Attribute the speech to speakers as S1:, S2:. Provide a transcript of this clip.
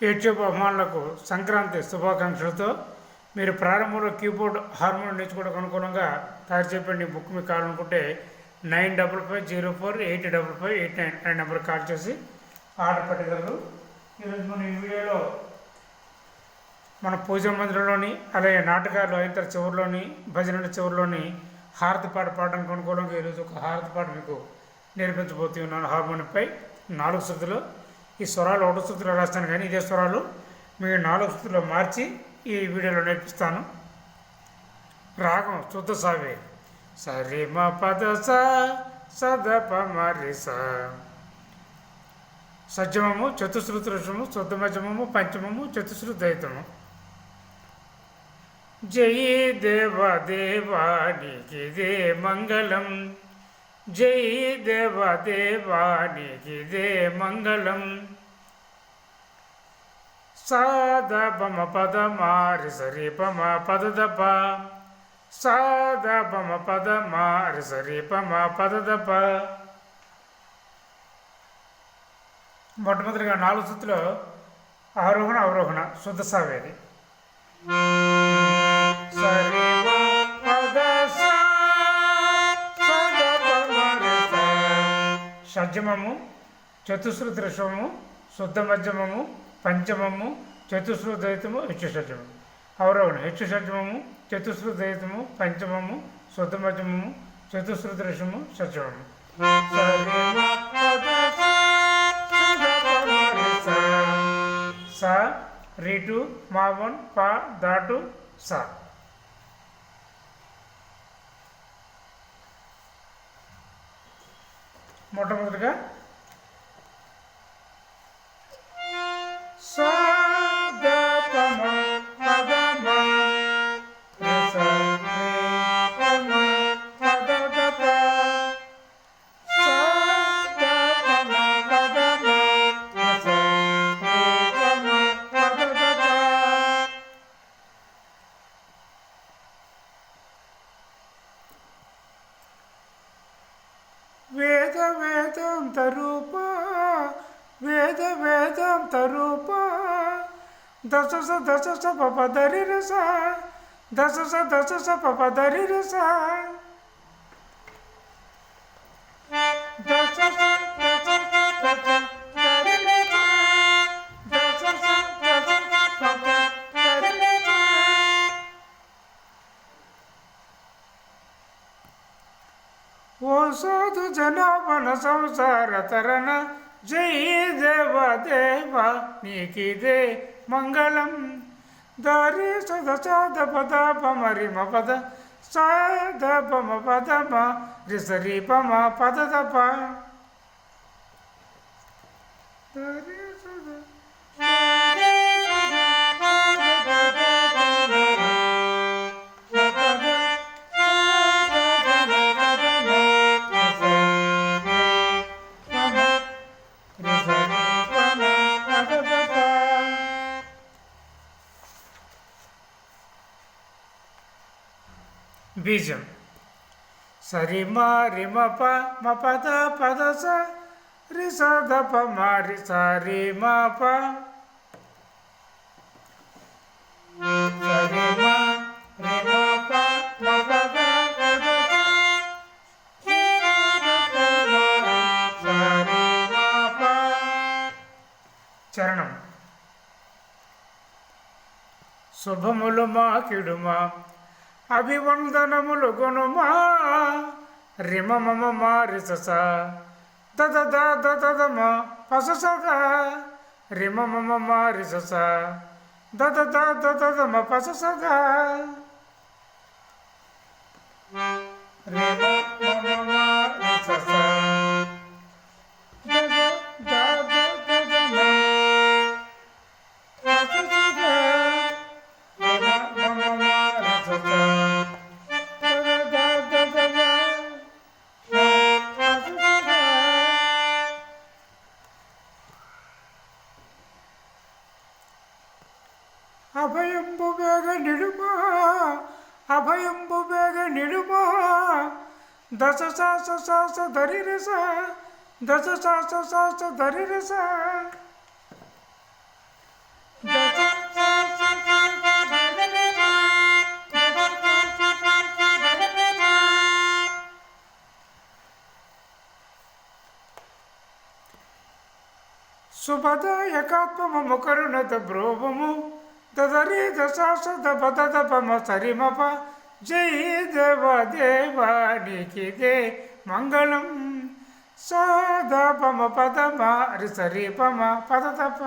S1: YouTube అభిమానులకు సంక్రాంతి శుభాకాంక్షలతో మీరు ప్రారంభంలో కీబోర్డ్ హార్మోన్ నేర్చుకోవడానికి అనుకూలంగా తయారు చేయబడిన బుక్ మీకు కావాలనుకుంటే 9550485589 అనే నెంబర్కి కాల్ చేసి ఆర్డర్ పెట్టగలరు. ఈరోజు మన ఈ వీడియోలో మన పూజా మందిరంలోని అలాగే నాటకాలు అయిన తర్వాత చివరిలోని భజనల చివరిలోని హారతి పాట పాడడానికి అనుకూలంగా ఈరోజు ఒక హారతి పాట మీకు నేర్పించబోతున్నాను. హార్మోనియంపై 4 శృతులు. ఈ స్వరాలు 1 శృతిలో రాస్తాను, కానీ ఇదే స్వరాలు మీకు 4 శృతుల్లో మార్చి ఈ వీడియోలో నేర్పిస్తాను. రాగం శుద్ధ సావే సరి మ పద సద ప మరి స. సజ్జమము చతుశ్రుతము శుద్ధ మధ్యమము పంచమము చతుశ్రుతము. జై దేవ దేవానికిదే మంగళం, జై దేవ దేవానికిదే మంగళం. సాద పమ పద మారి సరి పమ పద దప, సాద పమ పద మారి సరి పమ పద దప. మొట్టమొదటిగా 4 శృతులు ఆరోహణ అవరోహణ శుద్ధ సావేది. సరి పద షడ్జమము చతుశ్రుత ఋషభము శుద్ధ మధ్యమము పంచమము చతుశ్రుతము హెచ్చు షడ్జమము. అవరోహణ హెచ్చు షడ్జమము చతుశ్రుతము పంచమము శుద్ధ మధ్యమము చతుశ్రుత ఋషము షడ్జమము. స రీటు మావన్ పా దాటు సా. మొట్టమొదటిగా వేద వేదాంత రూప వేద వేదాంత రూప దశ స దశ స పప దరి రస దశ స దశ స పప దరి రస దశ స దశ స పప దరి రస దశ స దశ స పప దరి రస. ఓ సాధు జనాభన సంసార తరణ జై దేవ దేవ నీకిదే మంగళం. దారి సద సాధ పద పమరి మ పద సాధ పమ పద మ రిసరి పమ పద దప. దారి సద బీజం సరి మా రి మ ప మ పద పద స రి స ద ప మ రి స రి మ ప. సరి మ రి మ ప మ పద పద స రి స రి మ ప. చరణం శుభములు మా కిడుమా అభివందనములు గుణమా రిమ మమ మారి స దద దద దమ పస సద రిమ మమ మారి స దద దద దమ పస సద రిమ మమ మారి స దద దద దమ పస సద రిమ మమ మారి స. అభయంబు వేగ నిడుమా అభయంబు వేగ నిడుమా దశ సాస సాస ధరి రస దశ సాస సాస ధరి రస. శుభదాయకాత్మము కరుణత బ్రోవము దదరి దశాసద పదద పమ సరిమప జై దేవ దేవానికి దే మంగళం సద పమ పదమ రి సరి పమ పదతప.